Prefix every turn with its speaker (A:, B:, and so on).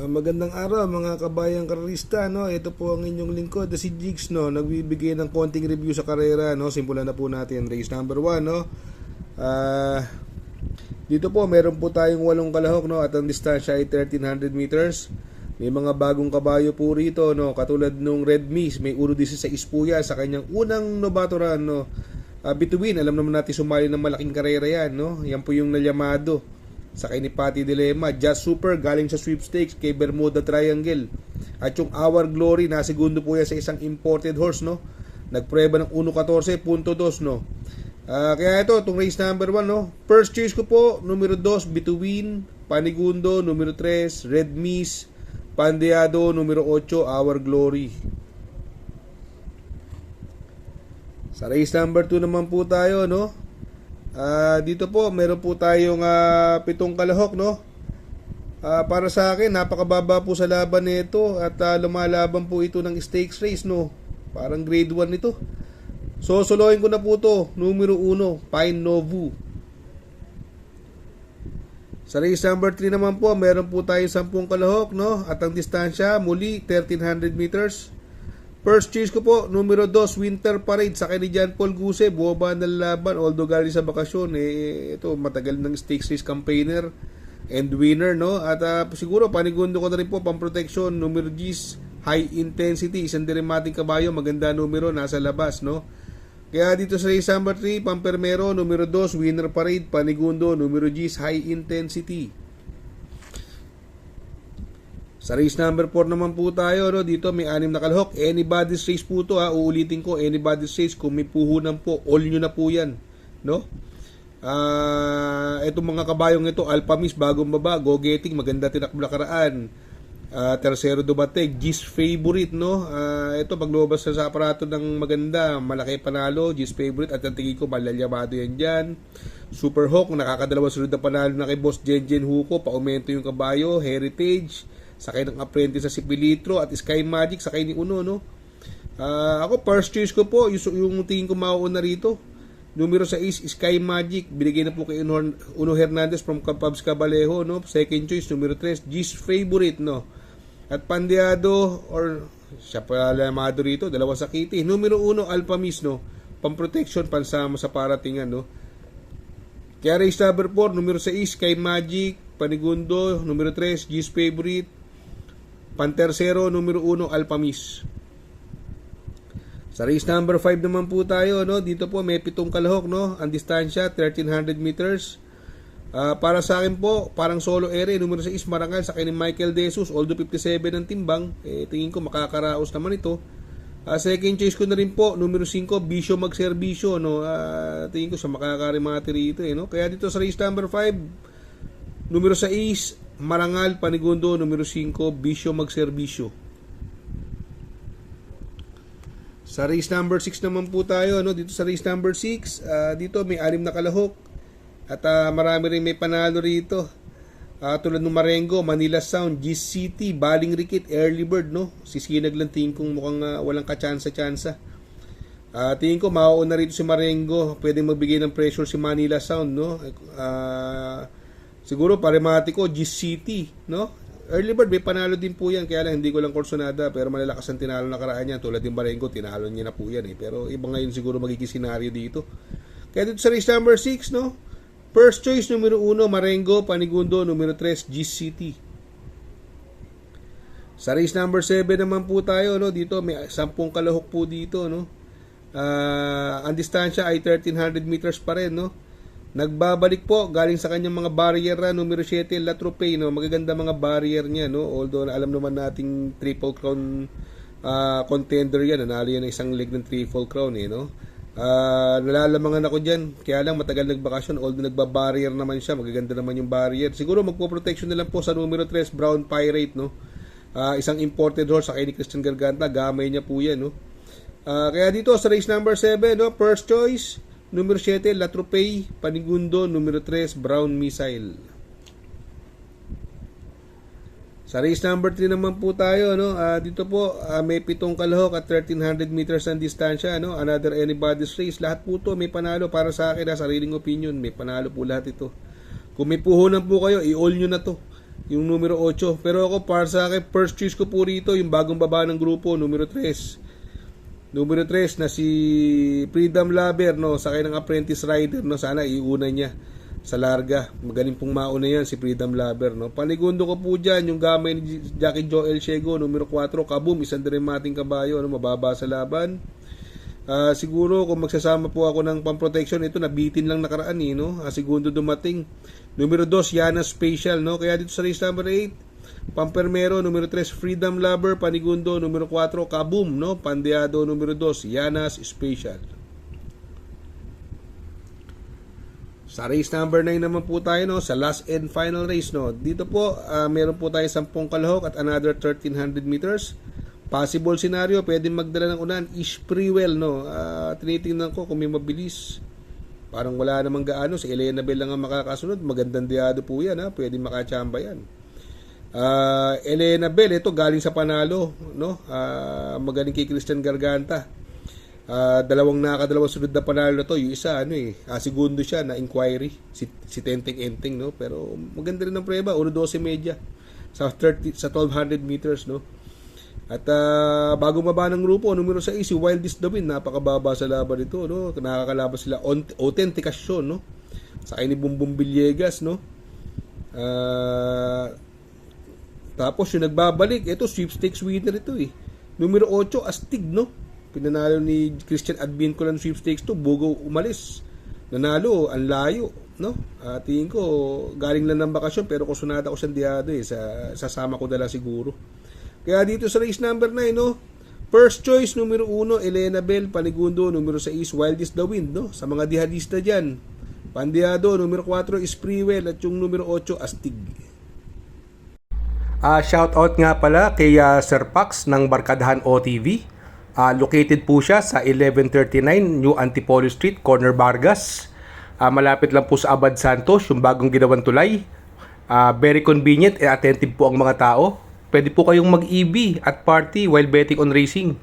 A: Magandang araw mga kabayang karerista, no. Ito po ang inyong lingkod, si Jigs, no. Nagbibigay ng konting review sa karera, no. Simulan na po natin race number 1, no. Dito po meron po tayong 8 kalahok, no, at ang distansya ay 1300 meters. May mga bagong kabayo po rito, no, katulad nung Red Miss, may 1.16 po yan sa kanyang unang novato run, no. Bituin, alam naman natin sumali ng malaking karera yan, no. Yan po yung nalyamado sa kay ni Patty Dilemma. Just Super galing sa sweepstakes kay Bermuda Triangle. At yung Our Glory na segundo po yan sa isang imported horse, no. Nagprueba ng 1.14.2, no. Kaya ito, itong race number 1, no. First choice ko po, numero 2, Bituin. Panigundo, numero 3, Red Miss. Pandeado, numero 8, Our Glory. Sa race number 2 naman po tayo, no. Dito po, meron po tayong 7 kalahok, no. Para sa akin, napakababa po sa laban nito at lumalaban po ito ng stakes race, no. Parang grade 1 ito. So, solohin ko na po to. Numero 1, Pine Novu. Sa race number 3 naman po, meron po tayong 10 kalahok, no. At ang distansya, muli, 1300 meters. First choice ko po, numero 2, Winter Parade sa ni John Paul Guse. Buwaba ng laban, although galing sa bakasyon. Ito, matagal ng stakes race campaigner and winner, no. At siguro, panigundo ko na rin po, pang-protection, numero 10, High Intensity. Isang diremating kabayo, maganda numero, nasa labas, no. Kaya dito sa race number 3, Pampermero, numero 2, Winner Parade, panigundo, numero 10, High Intensity. Sa race number 4 naman po tayo, no? Dito may 6 na kalahok. Anybody's race po to, ha. Uulitin ko, anybody's race. Kung may puhunan po, all nyo na po yan, no? Itong mga kabayong ito, Alpha Miss, bagong baba, Go Getting, maganda tinakbo nakaraan. Tercero Dubateg, G's Favorite, no. Ito paglubas sa aparato ng maganda, malaki panalo, G's Favorite, at ang tingin ko malalyamado yan dyan. Super Hawk, nakakadalawang sunod na panalo na kay Boss Jenjen Huko, paumento yung kabayo. Heritage, sakay ng apprentice sa si Pilitro, at Sky Magic, sakay ni Uno, no. Ako first choice ko po, yung tingin ko mauuna rito, numero 6, Sky Magic, binigay na po kay Uno Hernandez from Pabs Cabalejo, no. Second choice, numero 3, G's Favorite, no. At Pandeado, or siya pa lamado rito, dalawa sa Kitty. Numero 1, Alpha Miss, no. Pang-protection, pansama sa paratingan, no. Kaya race number 4, numero 6, Sky Magic, panigundo, numero 3, G's Favorite. Pantersero, numero 1, Alpha Miss. Sa race number 5 naman po tayo, no. Dito po may 7 kalahok, no. Ang distansya, 1300 meters. Para sa akin po, parang solo ere, numero 6, Marangal sa ni Michael De Jesus, although 57 ng timbang, tingin ko makakaraos naman ito. Second choice ko na rin po, numero 5, Bisyo Magserbisyo, no. Tingin ko siya makakarimati rito, no. Kaya dito sa race number 5, numero 6, Marangal, panigundo, numero 5, Bisyo Magserbisyo. Sa race number 6 naman po tayo, no. Dito sa race number 6, dito may 6 na kalahok. At marami rin may panalo rito. Tulad ng Marengo, Manila Sound, G's City, Baling Rikit, Early Bird, no. Sisinag lang tingin kong mukhang walang kachansa-chansa. Tingin ko mauuna rito si Marengo, pwedeng magbigay ng pressure si Manila Sound, no. Siguro parematiko, G's City, no. Early Bird, may panalo din po yan, kaya lang hindi ko lang korsonada, pero malalakas ang tinalo na karaan yan. Tulad ng Marengo, tinalo niya na po yan, pero iba ngayon siguro magiging senaryo dito. Kaya dito sa race number 6, no. First choice, numero 1, Marengo, panigundo, numero 3, G's City. Sa race number 7 naman po tayo, no. Dito may 10 kalahok po dito, no. Ang distansya ay 1300 meters pa rin, no. Nagbabalik po galing sa kanyang mga barrier na numero 7, La Troupe, no. Magaganda mga barrier niya, no. Although alam naman nating Triple Crown contender yan, nanalo yan ng isang leg ng Triple Crown, no. Nalalamangan ako dyan, kaya lang matagal nagbakasyon, although nagbabarrier naman siya, magaganda naman yung barrier. Siguro magpo-protection na lang po sa numero 3, Brown Pirate, no. Isang imported horse sa kay ni Christian Garganta, gamay niya po yan, no. Kaya dito sa race number 7, no, first choice, numero 7, La Troupe, panigundo, numero 3, Brown Missile. Sa race number 3 naman po tayo, no. Dito po may 7 kalahok at 1300 meters ang distansya, no. Another anybody's race. Lahat po to may panalo para sa akin, sariling opinion, may panalo po lahat ito. Kung may puhunan po kayo, i-all nyo na to. yung numero 8. Pero ako, para sa akin, first choice ko po rito, yung bagong baba ng grupo, numero 3. Numero 3 na si Freedom Lover, no, sakay ng Apprentice Rider, no, sana iuna niya sa larga. Magaling pong mauna yan si Freedom Lover, no. Panigundo ko po dyan yung gamay ni Jackie Joel Ciego, numero 4, Kaboom, isang dramating kabayo, ano, mababa sa laban. Siguro kung magsasama po ako ng pang-protection, ito nabitin lang nakaraan no. Segundo dumating. Numero 2, Yana Special, no. Kaya dito sa race number 8, Pampermero, numero 3, Freedom Lover. Panigundo, numero 4, Kaboom, no. Pandeado, numero 2, Yanas Special. Sa race number 9 naman po tayo, no, sa last and final race, no. Dito po, meron po tayo 10 kalahok at another 1300 meters. Possible scenario, pwedeng magdala ng unan, Ishprewell, no. Tinitingnan ko kung may mabilis. Parang wala namang gaano, si Elena Bell lang ang makakasunod. Magandang diado po yan, ha. Pwedeng makachamba yan. Elena Bell, ito galing sa panalo, no. Magaling kay Christian Garganta. Dalawang nakakadalawang sunod na panalo na to. Yung isa, segundo siya na inquiry, si Tenteng Enteng, no. Pero maganda rin ang preba, 1:12 media sa 1200 meters, no. At bago maba ng grupo, numero 6, si Wildest the Wind, napakababa sa laban nito, no. Nakakalaban sila Authenticacion, no. Sakay ni Bumbum Villegas, no. Tapos yung nagbabalik, ito sweepstakes winner ito Numero 8, Astig, no. Pinanalo ni Christian Advincula ng sweepstakes to, Bugo umalis. Nanalo, ang layo, no. Tingin ko galing lang ng bakasyon, pero kusunada ko siyang diado sasama ko dala siguro. Kaya dito sa race number 9, no. First choice, numero 1, Elena Bell. Panigundo, numero 6, Wildest the Wind, no. Sa mga dihadista dyan, Pandeado, numero 4, Sprewell, at yung numero 8, Astig. Shoutout nga pala kay Sir Pax ng Barkadahan OTV. Located po siya sa 1139 New Antipolo Street, Corner Vargas. Malapit lang po sa Abad Santos, yung bagong ginawang tulay. Very convenient and attentive po ang mga tao. Pwede po kayong mag-EB at party while betting on racing.